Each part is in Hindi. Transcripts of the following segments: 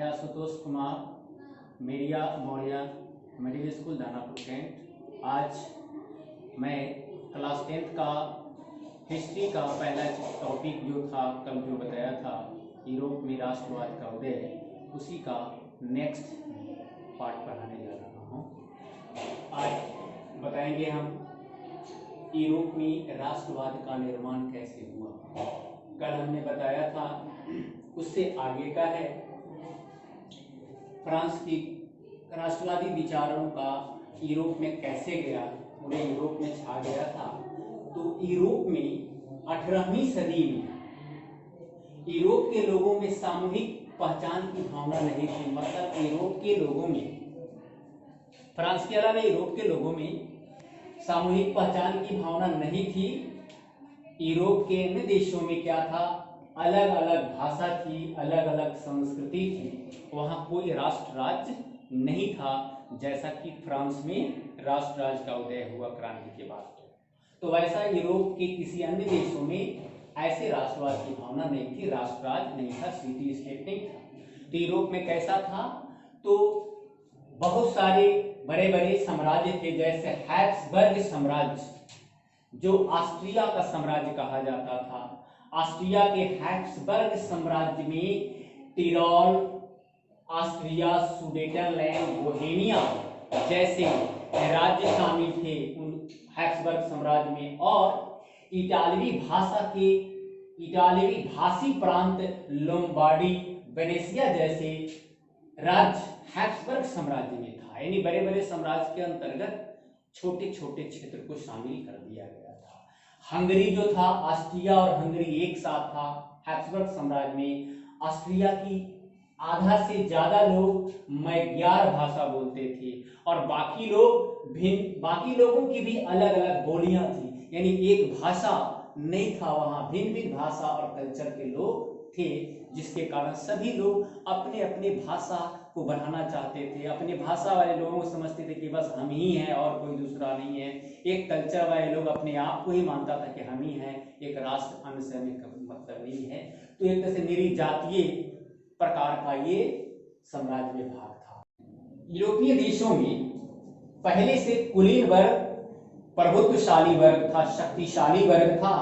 मैं Ashutosh Kumar, Meriya Maurya middle school Danapur cantt. आज मैं क्लास 10th का हिस्ट्री का पहला टॉपिक जो था, कल जो बताया था यूरोप में राष्ट्रवाद का उदय, उसी का नेक्स्ट पार्ट पढ़ाने जा रहा हूँ। आज बताएंगे हम यूरोप में राष्ट्रवाद का निर्माण कैसे हुआ। कल हमने बताया था, उससे आगे का है फ्रांस की राष्ट्रवादी विचारों का यूरोप में कैसे गया, पूरे यूरोप में छा गया था। तो यूरोप में 18वीं सदी में यूरोप के लोगों में सामूहिक पहचान की भावना नहीं थी। मतलब यूरोप के लोगों में, फ्रांस के अलावा यूरोप के लोगों में सामूहिक पहचान की भावना नहीं थी। यूरोप के अन्य देशों में क्या था, अलग अलग भाषा थी, अलग अलग संस्कृति थी, वहाँ कोई राष्ट्र राज्य नहीं था, जैसा कि फ्रांस में राष्ट्र राज्य का उदय हुआ क्रांति के बाद। तो वैसा यूरोप के किसी अन्य देशों में ऐसे राष्ट्रवाद की भावना नहीं थी, राष्ट्र राज्य नहीं था, सिटी स्टेट नहीं था। तो यूरोप में कैसा था, तो बहुत सारे बड़े बड़े साम्राज्य थे, जैसे हैब्सबर्ग साम्राज्य जो ऑस्ट्रिया का साम्राज्य कहा जाता था। ऑस्ट्रिया के हैब्सबर्ग साम्राज्य में टिरोल, ऑस्ट्रिया, सुडेटनलैंड, बोहेमिया जैसे राज्य शामिल थे उन हैब्सबर्ग साम्राज्य में। और इटालवी भाषी प्रांत लोम्बार्डी, वेनेसिया जैसे राज्य हैब्सबर्ग साम्राज्य में था। यानी बड़े बड़े साम्राज्य के अंतर्गत छोटे छोटे क्षेत्र को शामिल कर दिया गया था। हंगरी जो था, ऑस्ट्रिया और हंगरी एक साथ था हैब्सबर्ग साम्राज्य में। ऑस्ट्रिया की आधा से ज्यादा लोग मैग्यार भाषा बोलते थे और बाकी लोगों की भी अलग अलग बोलियां थी, यानी एक भाषा नहीं था, वहां भिन्न भिन्न भाषा और कल्चर के लोग थे, जिसके कारण सभी लोग अपने अपने भाषा को बढ़ाना चाहते थे। अपने भाषा वाले लोगों को समझते थे कि बस हम ही हैं और कोई दूसरा नहीं है। एक कल्चर वाले लोग अपने आप को ही मानता था कि हम ही हैं, एक राष्ट्र अन्य से हमें मतलब नहीं है। तो एक तरह से निर्जातीय प्रकार का ये साम्राज्य में भाग था। यूरोपीय देशों में पहले से कुलीन वर्ग प्रभुत्वशाली वर्ग था, शक्तिशाली वर्ग था,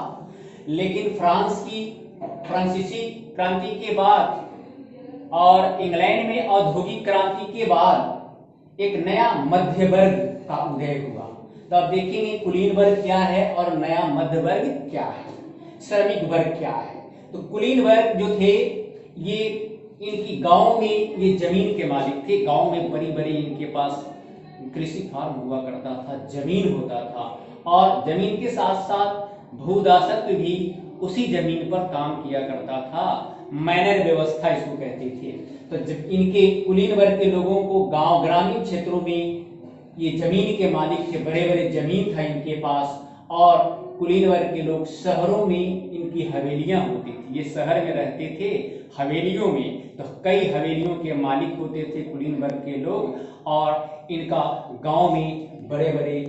लेकिन फ्रांसीसी क्रांति के बाद और इंग्लैंड में औद्योगिक क्रांति के बाद एक नया मध्य वर्ग का उदय हुआ। तो अब देखेंगे कुलीन वर्ग क्या है और नया मध्य वर्ग क्या है, श्रमिक वर्ग क्या है। तो कुलीन वर्ग जो थे, ये इनकी गांव में ये जमीन के मालिक थे। गांव में बड़ी बड़ी इनके पास कृषि फार्म हुआ करता था, जमीन होता था, और जमीन के साथ साथ भूदासत्व भी उसी जमीन पर काम किया करता था। मैनर व्यवस्था इसको कहते थे। तो जब इनके कुलीन वर्ग के लोगों को गांव ग्रामीण क्षेत्रों में ये जमीन के मालिक थे, बड़े बड़े जमीन था इनके पास, और कुलीन वर्ग के लोग शहरों में इनकी हवेलियां होती थी, ये शहर में रहते थे हवेलियों में। तो कई हवेलियों के मालिक होते थे कुलीन वर्ग के लोग, और इनका गांव में बड़े बड़े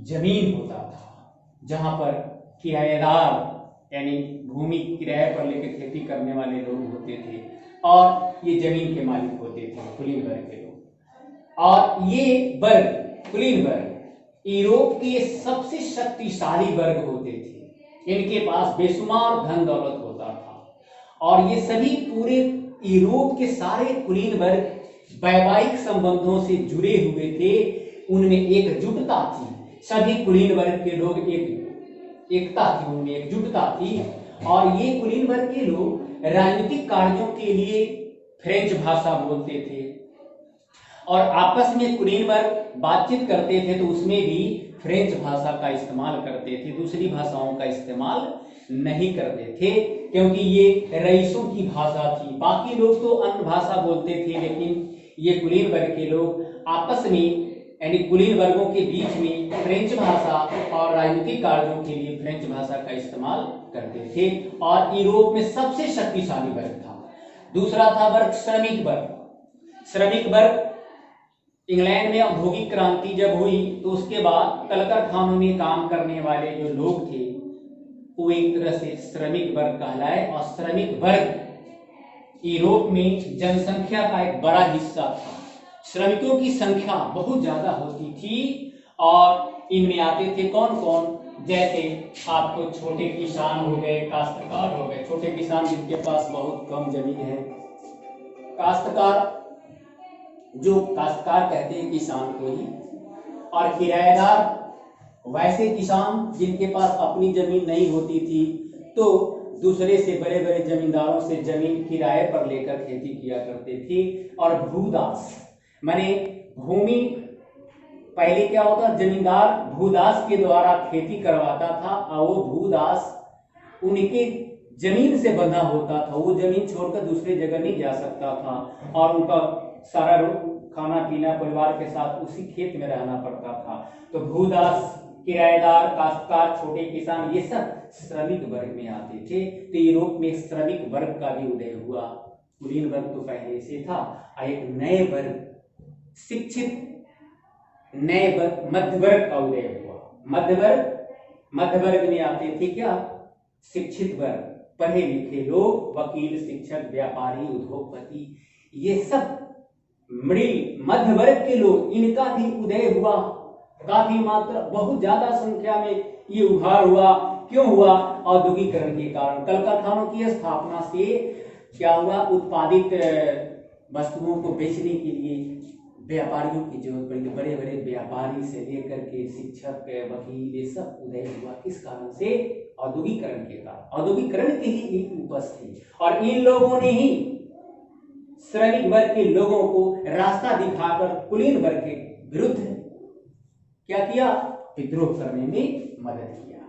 जमीन होता था, जहां पर किराएदार यानी भूमि किराए पर लेकर खेती करने वाले लोग होते थे, और ये जमीन के मालिक होते थे कुलीन वर्ग के लोग। और ये वर्ग, कुलीन वर्ग, यूरोप के सबसे शक्तिशाली वर्ग होते थे। इनके पास बेशुमार धन दौलत होता था, और ये सभी पूरे यूरोप के सारे कुलीन वर्ग वैवाहिक संबंधों से जुड़े हुए थे। उनमें एकजुटता थी, सभी कुलीन वर्ग के लोग एकता थी, उनमें एकजुटता थी। और ये कुलीन वर्ग के लोग राजनीतिक कार्यों के लिए फ्रेंच भाषा बोलते थे, और आपस में कुलीन वर्ग बातचीत करते थे तो उसमें भी फ्रेंच भाषा का इस्तेमाल करते थे, दूसरी भाषाओं का इस्तेमाल नहीं करते थे, क्योंकि ये रईसों की भाषा थी। बाकी लोग तो अन्य भाषा बोलते थे, लेकिन ये कुलीन वर्ग के लोग आपस में, यानी कुलीन वर्गों के बीच में फ्रेंच भाषा और राजनीतिक कार्यों के लिए फ्रेंच भाषा का इस्तेमाल करते थे। और यूरोप में सबसे शक्तिशाली वर्ग था। दूसरा था वर्ग श्रमिक वर्ग। श्रमिक वर्ग, इंग्लैंड में औद्योगिक क्रांति जब हुई तो उसके बाद कल कारखानों में काम करने वाले जो लोग थे, वो एक तरह से श्रमिक वर्ग कहलाए। और श्रमिक वर्ग यूरोप में जनसंख्या का एक बड़ा हिस्सा था, श्रमिकों की संख्या बहुत ज्यादा होती थी और इनमें आते थे कौन कौन, जैसे आपको छोटे किसान हो गए, काश्तकार हो गए, छोटे किसान जिनके पास बहुत कम जमीन है, काश्तकार जो काश्तकार कहते हैं किसान को ही, और किराएदार वैसे किसान जिनके पास अपनी जमीन नहीं होती थी तो दूसरे से बड़े बड़े जमींदारों से जमीन किराए पर लेकर खेती किया करते थे, और भूदास माने भूमि, पहले क्या होता, जमींदार भूदास के द्वारा खेती करवाता था और वो भूदास उनके जमीन से बंधा होता था, वो जमीन छोड़कर दूसरे जगह नहीं जा सकता था और उनका सारा खाना पीना परिवार के साथ उसी खेत में रहना पड़ता था। तो भूदास, किराएदार, काश्तकार, छोटे किसान, ये सब श्रमिक वर्ग में आते थे। तो यूरोप में श्रमिक वर्ग का भी उदय हुआ। कुलीन वर्ग तो पहले से था, एक नए वर्ग, शिक्षित नए वर्ग, मध्य वर्ग का उदय हुआ। मध्य वर्ग में आते थे क्या, शिक्षित वर्ग, पढ़े लिखे लोग, वकील, शिक्षक, व्यापारी, उद्योगपति, ये सब मिडिल मध्य वर्ग के लोग, इनका भी उदय हुआ। काफी मात्रा, बहुत ज्यादा संख्या में ये उभार हुआ। क्यों हुआ? औद्योगिकरण के कारण, कल कारखानों की स्थापना से क्या हुआ, उत्पादित वस्तुओं को बेचने के लिए व्यापारियों की जरूरत पड़ी। बड़े बड़े व्यापारी से लेकर के शिक्षक, वकील, ये सब उदय हुआ। किस कारण से? औद्योगिकरण के कारण। औद्योगिकरण के ही एक उपज थी और इन लोगों ने ही श्रमिक वर्ग के लोगों को रास्ता दिखाकर कुलीन वर्ग के विरुद्ध क्या किया, विद्रोह करने में मदद किया।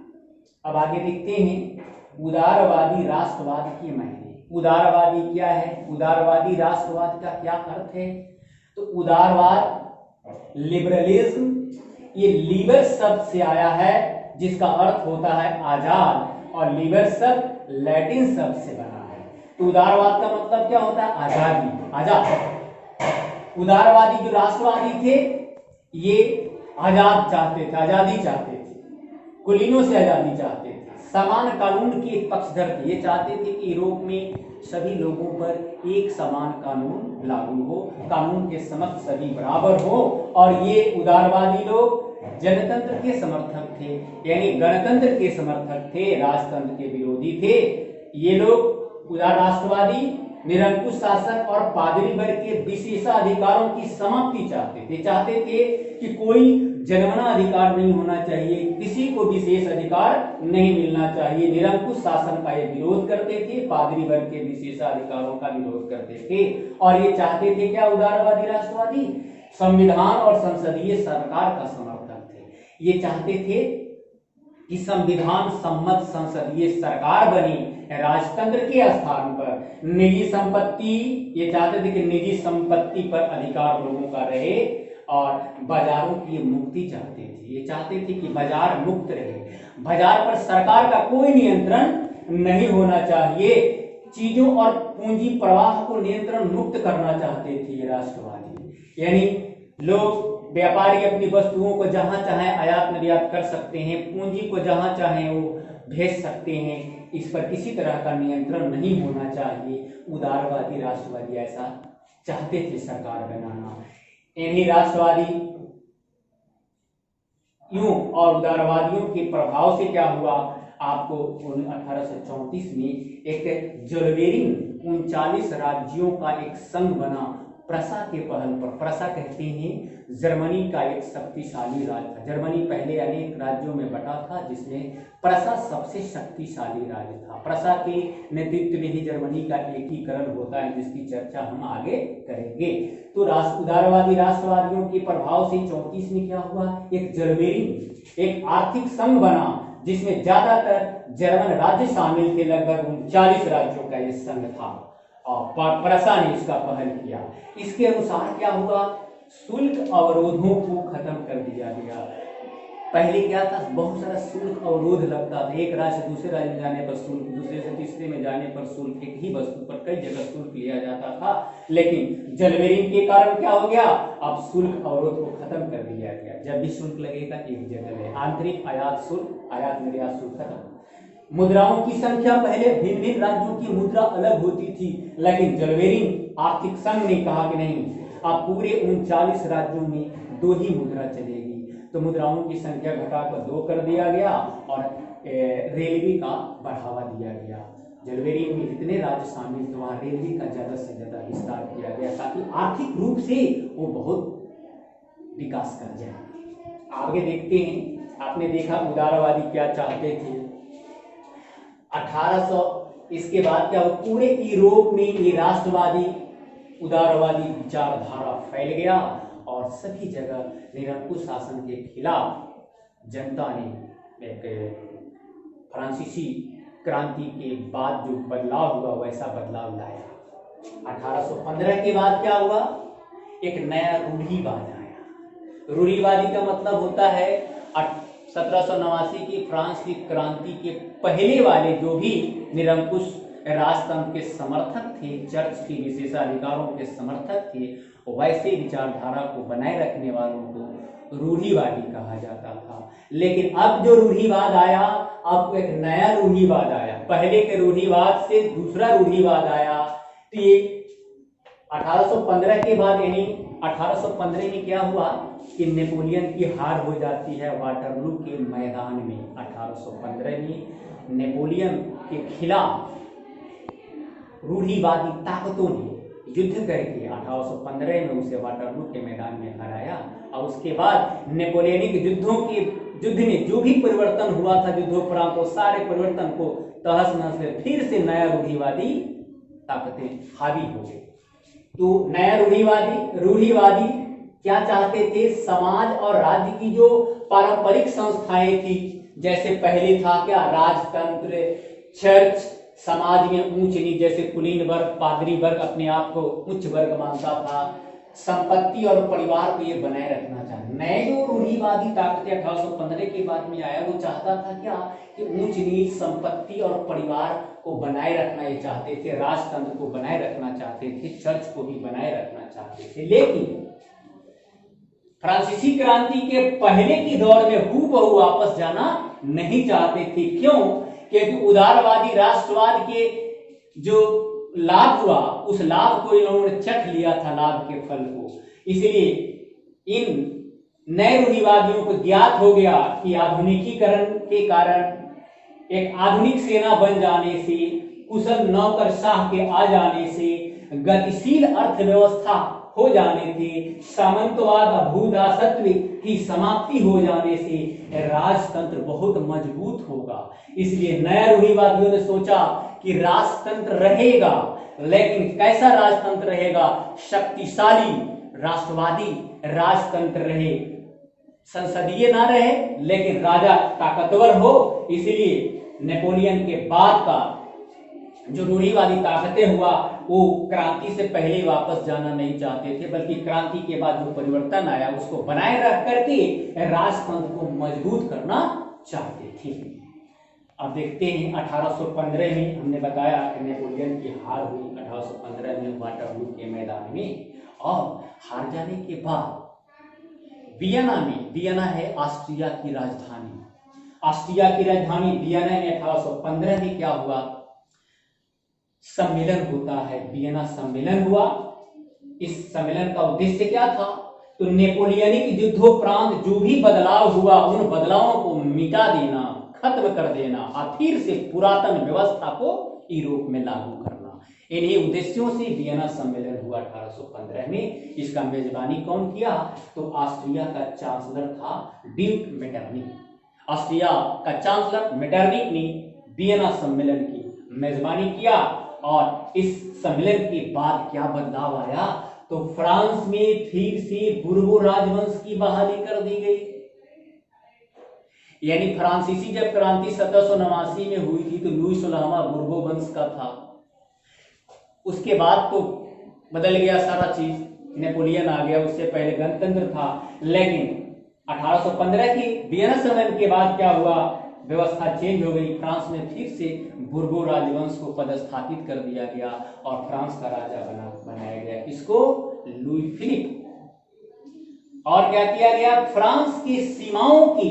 अब आगे देखते हैं उदारवादी राष्ट्रवाद के मायने। उदारवादी क्या है? उदारवादी राष्ट्रवाद का क्या अर्थ है? तो उदारवाद, लिबरलिज्म, ये लिबर शब्द से आया है जिसका अर्थ होता है आजाद, और लिबर शब्द लैटिन शब्द से बना है। तो उदारवाद का मतलब क्या होता है? आजादी, आजाद। उदारवादी जो राष्ट्रवादी थे ये आजाद चाहते थे, आजादी चाहते थे, कुलीनों से आजादी चाहते थे, समान कानून के पक्षधर थे। ये चाहते थे कि यूरोप में सभी लोगों पर एक समान कानून लागू हो, कानून के समक्ष सभी बराबर हो। और ये उदारवादी लोग जनतंत्र के समर्थक थे, यानी गणतंत्र के समर्थक थे, राजतंत्र के विरोधी थे। ये लोग उदार राष्ट्रवादी निरंकुश शासन और पादरी वर्ग के विशेषाधिकारों की समाप्ति चाहते थे कि कोई जनगणना अधिकार नहीं होना चाहिए, किसी को विशेष अधिकार नहीं मिलना चाहिए। निरंकुश शासन का ये विरोध करते थे, पादरी वर्ग के विशेषाधिकारों का विरोध करते थे। और ये चाहते थे क्या, उदारवादी राष्ट्रवादी, संविधान और संसदीय सरकार का समर्थक थे। ये चाहते थे कि संविधान सम्मत संसदीय सरकार बनी राजतंत्र के स्थान पर। निजी संपत्ति, ये चाहते थे कि निजी संपत्ति पर अधिकार लोगों का रहे, और बाजारों की मुक्ति चाहते थे। ये चाहते थे कि बाजार मुक्त रहे, बाजार पर सरकार का कोई नियंत्रण नहीं होना चाहिए, चीजों और पूंजी प्रवाह को नियंत्रण मुक्त करना चाहते थे ये राष्ट्रवादी। यानी लोग, व्यापारी अपनी वस्तुओं को जहां चाहे आयात निर्यात कर सकते हैं, पूंजी को जहां चाहे वो भेज सकते हैं, इस पर किसी तरह का नियंत्रण नहीं होना चाहिए। उदारवादी राष्ट्रवादी ऐसा चाहते थे सरकार बनाना। इन्हीं राष्ट्रवादी यूं और उदारवादियों के प्रभाव से क्या हुआ, आपको 1834 में एक जोलबेरिंग 39 राज्यों का एक संघ बना प्रसा के पहल पर। प्रसा कहते हैं जर्मनी का एक शक्तिशाली राज्य था। जर्मनी पहले अनेक राज्यों में बटा था, जिसमें प्रसा सबसे शक्तिशाली राज्य था। प्रसा के नेतृत्व में ही जर्मनी का एकीकरण होता है, जिसकी चर्चा हम आगे करेंगे। तो उदारवादी राष्ट्रवादियों के प्रभाव से 34 में क्या हुआ, एक जोलबेरिंग, एक आर्थिक संघ बना जिसमें ज्यादातर जर्मन राज्य शामिल थे। लगभग 39 राज्यों का यह संघ था और प्रसा ने इसका पहल किया। इसके अनुसार क्या हुआ, शुल्क अवरोधों को खत्म कर दिया गया। पहले क्या था, बहुत सारा शुल्क अवरोध लगता था। एक राज्य से दूसरे राज्य में जाने पर शुल्क, दूसरे से तीसरे में जाने पर शुल्क, एक ही वस्तु पर कई जगह शुल्क लिया जाता था। लेकिन जोलबेरिंग के कारण क्या हो गया, अब शुल्क अवरोध को खत्म कर दिया गया। जब भी शुल्क लगेगा एक जगह है, आंतरिक आयात शुल्क, आयात निर्यात शुल्क खत्म। मुद्राओं की संख्या पहले भिन्न भिन्न राज्यों की मुद्रा अलग होती थी, लेकिन जलवेरिन आर्थिक संघ ने कहा कि नहीं, अब पूरे 39 राज्यों में 2 ही मुद्रा चलेगी। तो मुद्राओं की संख्या घटाकर 2 कर दिया गया और रेलवे का बढ़ावा दिया गया। जलवेरिन में जितने राज्य शामिल थे वहां रेलवे का ज्यादा से ज्यादा विस्तार किया गया ताकि आर्थिक रूप से वो बहुत विकास कर जाए। आगे देखते हैं, आपने देखा उदारवादी क्या चाहते थे। 1800 इसके बाद क्या हुआ, पूरे यूरोप में ये राष्ट्रवादी उदारवादी विचारधारा फैल गया और सभी जगह निरंकुश शासन के खिलाफ जनता ने एक फ्रांसीसी क्रांति के बाद जो बदलाव हुआ वैसा बदलाव लाया। 1815 के बाद क्या हुआ, एक नया रूढ़िवाद आया। रूढ़िवादी का मतलब होता है 1789 की फ्रांस की क्रांति के पहले वाले जो भी निरंकुश राजतंत्र के समर्थक थे, चर्च के विशेषाधिकारों के समर्थक थे, वैसे विचारधारा को बनाए रखने वालों को रूढ़िवादी कहा जाता था। लेकिन अब जो रूढ़िवाद आया, अब एक नया रूढ़िवाद आया। पहले के रूढ़िवाद से दूसरा रूढ़िवाद आया। तो ये 1815 के बाद, यानी 1815 में क्या हुआ कि नेपोलियन की हार हो जाती है वाटरलू के मैदान में। 1815 में नेपोलियन के खिलाफ रूढ़िवादी ताकतों ने युद्ध करके 1815 में उसे वाटरलू के मैदान में हराया। और उसके बाद नेपोलियनिक युद्ध में जो भी परिवर्तन हुआ था युद्धोपरांत, तो सारे परिवर्तन को तहस नहस फिर से नया रूढ़िवादी ताकतें हावी हो गई। तो नया रूढ़िवादी क्या चाहते थे, समाज और राज्य की जो पारंपरिक संस्थाएं थी, जैसे पहले था क्या राजतंत्र, चर्च, समाज में ऊंच नीच, जैसे कुलीन वर्ग, पादरी वर्ग अपने आप को उच्च वर्ग मानता था, संपत्ति और परिवार को ये बनाए रखना चाहता। नए जो रूढ़िवादी ताकतें 1815 के बाद में आया, वो चाहता था क्या कि ऊंच नीच, संपत्ति और परिवार को बनाए रखना ये चाहते थे, राजतंत्र को बनाए रखना चाहते थे, चर्च को भी बनाए रखना चाहते थे। लेकिन फ्रांसीसी क्रांति के पहले के दौर में हूबहू वापस जाना नहीं चाहते थे। क्यों? क्योंकि उदारवादी राष्ट्रवाद के जो लाभ हुआ, उस लाभ को इन लोगों ने चख लिया था, लाभ के फल को। इसलिए इन नए रूढ़िवादियों को ज्ञात हो गया कि आधुनिकीकरण के कारण, एक आधुनिक सेना बन जाने से, कुशल नौकरशाह के आ जाने से, गतिशील अर्थव्यवस्था हो जाने से, सामंतवाद भूदासत्व की समाप्ति हो जाने से राजतंत्र बहुत मजबूत होगा। इसलिए नया रूढ़िवादियों ने सोचा कि राजतंत्र रहेगा, लेकिन कैसा राजतंत्र रहेगा? शक्तिशाली राष्ट्रवादी राजतंत्र रहे, संसदीय ना रहे लेकिन राजा ताकतवर हो। इसलिए नेपोलियन के बाद का जो रूढ़िवादी ताकतें हुआ, वो क्रांति से पहले वापस जाना नहीं चाहते थे, बल्कि क्रांति के बाद जो परिवर्तन आया उसको बनाए रख करके राजतंत्र को मजबूत करना चाहते थे। अब देखते हैं 1815 में हमने बताया कि नेपोलियन की हार हुई 1815 में वाटरलू के मैदान में, और हार जाने के बाद वियना में, वियना है ऑस्ट्रिया की राजधानी, ऑस्ट्रिया की राजधानी वियना में 1815 में क्या हुआ, सम्मेलन होता है, वियना सम्मेलन हुआ। इस सम्मेलन का उद्देश्य क्या था? तो नेपोलियनिक युद्धोपरांत जो भी बदलाव हुआ, उन बदलावों को मिटा देना, खत्म कर देना और फिर से पुरातन व्यवस्था को यूरोप में लागू करना। इन्हीं उद्देश्यों से वियना सम्मेलन हुआ 1815 में। इसका मेजबानी कौन किया? तो ऑस्ट्रिया का चांसलर था ड्यूक मेटरनिक। ऑस्ट्रिया का चांसलर मेटरनिक ने वियना सम्मेलन की मेजबानी किया। और इस सम्मेलन के बाद क्या बदलाव आया? तो फ्रांस में फिर से बुर्बो राजवंश की बहाली कर दी गई। यानी फ्रांसीसी जब क्रांति 1789 में हुई थी तो लुई 16वां बुर्बो वंश का था। उसके बाद तो बदल गया सारा चीज, नेपोलियन आ गया, उससे पहले गणतंत्र था। लेकिन 1815 की वियना सम्मेलन के बाद क्या हुआ? व्यवस्था चेंज हो गई। फ्रांस में फिर से बुर्बो राजवंश को पदस्थापित कर दिया गया और फ्रांस का राजा बनाया गया, इसको लुई फिलिप। और क्या किया गया? फ्रांस की सीमाओं की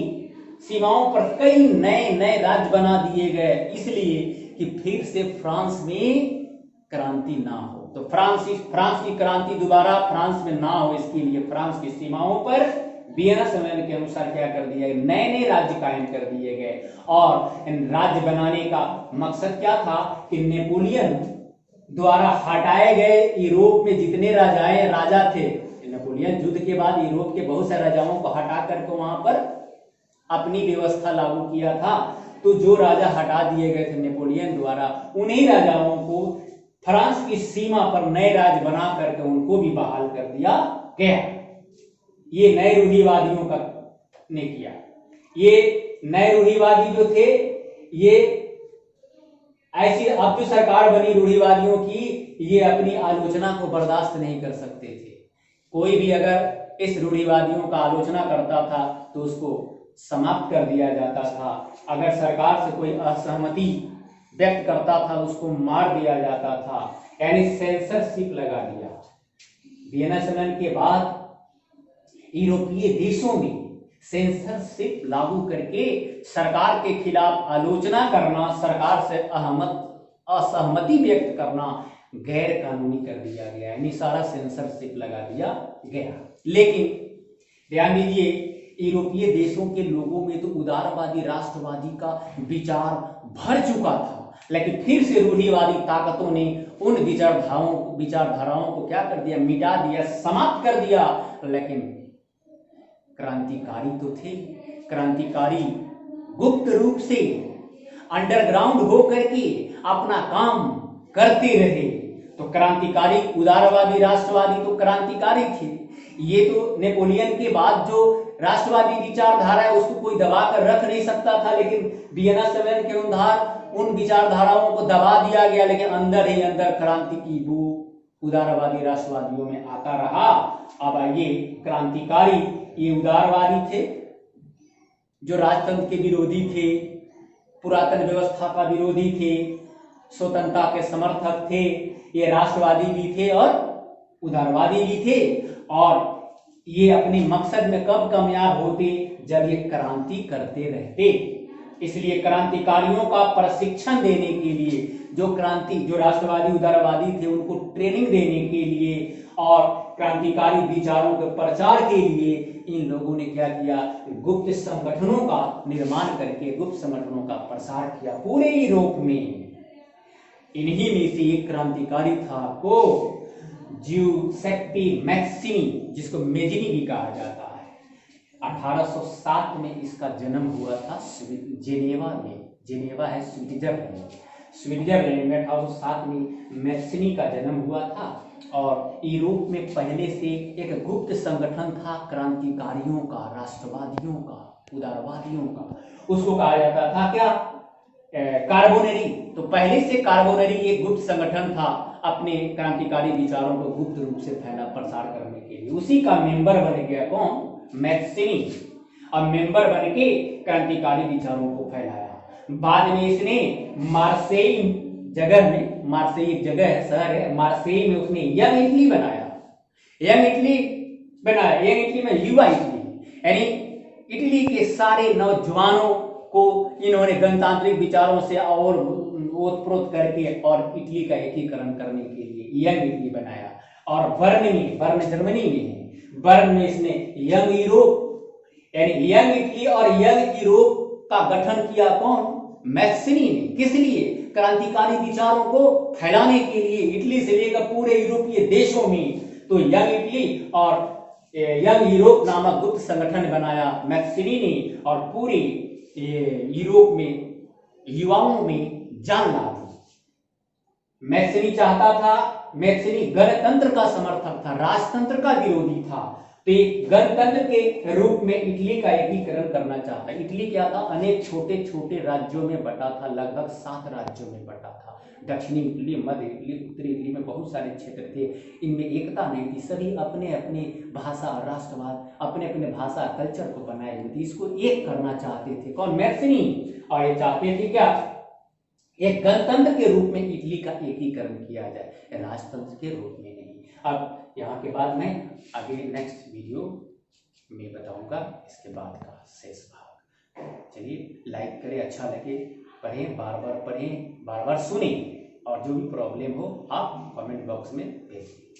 सीमाओं पर कई नए नए राज्य बना दिए गए, इसलिए कि फिर से फ्रांस में क्रांति ना हो। तो फ्रांस की क्रांति दोबारा फ्रांस में ना हो, इसके लिए फ्रांस की सीमाओं पर वियना सम्मेलन के अनुसार क्या कर दिया गया, नए नए राज्य कायम कर दिए गए। और इन राज्य बनाने का मकसद क्या था कि नेपोलियन द्वारा हटाए गए यूरोप में जितने राजा थे, नेपोलियन युद्ध के बाद यूरोप के बहुत सारे राजाओं को हटा करके वहां पर अपनी व्यवस्था लागू किया था। तो जो राजा हटा दिए गए थे नेपोलियन द्वारा, उन्हीं राजाओं को फ्रांस की सीमा पर नए राज्य बना करके उनको भी बहाल कर दिया गया। ये नए रूढ़िवादियों का ने किया। ये नए रूढ़िवादी जो थे, ये ऐसी अब जो सरकार बनी रूढ़िवादियों की, ये अपनी आलोचना को बर्दाश्त नहीं कर सकते थे। कोई भी अगर इस रूढ़िवादियों का आलोचना करता था तो उसको समाप्त कर दिया जाता था। अगर सरकार से कोई असहमति व्यक्त करता था उसको मार दिया जाता था, यानी सेंसरशिप लगा दिया। वियना सम्मेलन के बाद यूरोपीय देशों में सेंसरशिप लागू करके सरकार के खिलाफ आलोचना करना, सरकार से असहमति व्यक्त करना गैर कानूनी कर दिया गया, यानी सारा सेंसरशिप लगा दिया गया। लेकिन ध्यान दीजिए, यूरोपीय देशों के लोगों में तो उदारवादी राष्ट्रवादी का विचार भर चुका था, लेकिन फिर से रूढ़िवादी ताकतों ने उन विचारधाराओं को क्या कर दिया, मिटा दिया, समाप्त कर दिया। लेकिन क्रांतिकारी तो थे, क्रांतिकारी गुप्त रूप से अंडरग्राउंड होकर के अपना काम करते रहे। तो क्रांतिकारी उदारवादी राष्ट्रवादी तो क्रांतिकारी थे। ये तो नेपोलियन के बाद जो राष्ट्रवादी विचारधारा है उसको कोई दबा कर रख नहीं सकता था, लेकिन वियना सम्मेलन के अनुसार उन विचारधाराओं को दबा दिया गया, लेकिन अंदर ही अंदर क्रांति की बू उदारवादी राष्ट्रवादियों में आता रहा। अब ये क्रांतिकारी, ये उदारवादी थे जो राजतंत्र के विरोधी थे, पुरातन व्यवस्था का विरोधी थे, स्वतंत्रता के समर्थक थे। ये राष्ट्रवादी भी थे और उदारवादी भी थे, और ये अपने मकसद में कब कामयाब होते, जब ये क्रांति करते रहते। इसलिए क्रांतिकारियों का प्रशिक्षण देने के लिए जो राष्ट्रवादी उदारवादी थे उनको ट्रेनिंग देने के लिए और क्रांतिकारी विचारों के प्रचार के लिए इन लोगों ने क्या किया, गुप्त संगठनों का निर्माण करके गुप्त संगठनों का प्रसार किया पूरे यूरोप में। इन्हीं में से एक क्रांतिकारी था को जिउसेप्पे मैक्सिमी, जिसको मेजिनी भी कहा जाता है। 1807 में इसका जन्म हुआ था जेनेवा में। जेनेवा है स्विट्जरलैंड में 1807 में मैक्सिमी का जन्म हुआ था। और यूरोप में पहले से एक गुप्त संगठन था क्रांतिकारियों का, राष्ट्रवादियों का, उदारवादियों का। उसको कहा जाता था क्या, कार्बोनेरी। तो पहले से कार्बोनेरी एक गुप्त संगठन था अपने क्रांतिकारी विचारों को गुप्त रूप से प्रसार करने के लिए। उसी का मेंबर बन गया कौन, मैक्सिमी। अब मेंबर बन के क्रांतिकारी विचारों को फैलाया। बाद में इसने मार्सेई जगह में, मार्सेई एक जगह है, शहर है, मार्सेई में उसने यंग इटली बनाया। यंग इटली में युवा इटली, यानी इटली के सारे नौजवानों को इन्होंने गणतांत्रिक विचारों से और ओतप्रोत करके और इटली का एकीकरण करने के लिए यंग इटली बनाया। और बर्न जर्मनी में है, बर्न में इसने यंग यूरोप यानी यंग इटली और यंग यूरोप का गठन किया कौन, मैक्सिमी ने। किस लिए, क्रांतिकारी विचारों को फैलाने के लिए इटली से लेकर पूरे यूरोपीय देशों में। तो यंग इटली और यंग यूरोप नामक गुप्त संगठन बनाया मैक्सिमी ने, और पूरी यूरोप में युवाओं में जान ला दी। मैक्सिमी चाहता था, मैक्सिमी गणतंत्र का समर्थक था, राजतंत्र का विरोधी था। तो एक गणतंत्र के रूप में इटली का एकीकरण करना चाहता। इटली क्या था, अनेक छोटे छोटे राज्यों में बटा था, लगभग 7 राज्यों में बटा था। दक्षिणी इटली, मध्य इटली, उत्तरी इटली में बहुत सारे क्षेत्र थे। इनमें एकता नहीं थी, सभी अपने अपने भाषा और राष्ट्रवाद, अपने अपने भाषा कल्चर को बनाए हुए थे। इसको एक करना चाहते थे कौन, मैक्सिमी। और ये चाहते थे क्या, एक गणतंत्र के रूप में इटली का एकीकरण किया जाए, राजतंत्र के रूप में नहीं। अब यहाँ के बाद मैं आगे नेक्स्ट वीडियो में बताऊंगा इसके बाद का शेष भाग। चलिए लाइक करें, अच्छा लगे, पढ़ें, बार बार पढ़ें, बार बार सुनें, और जो भी प्रॉब्लम हो आप कमेंट बॉक्स में भेजें।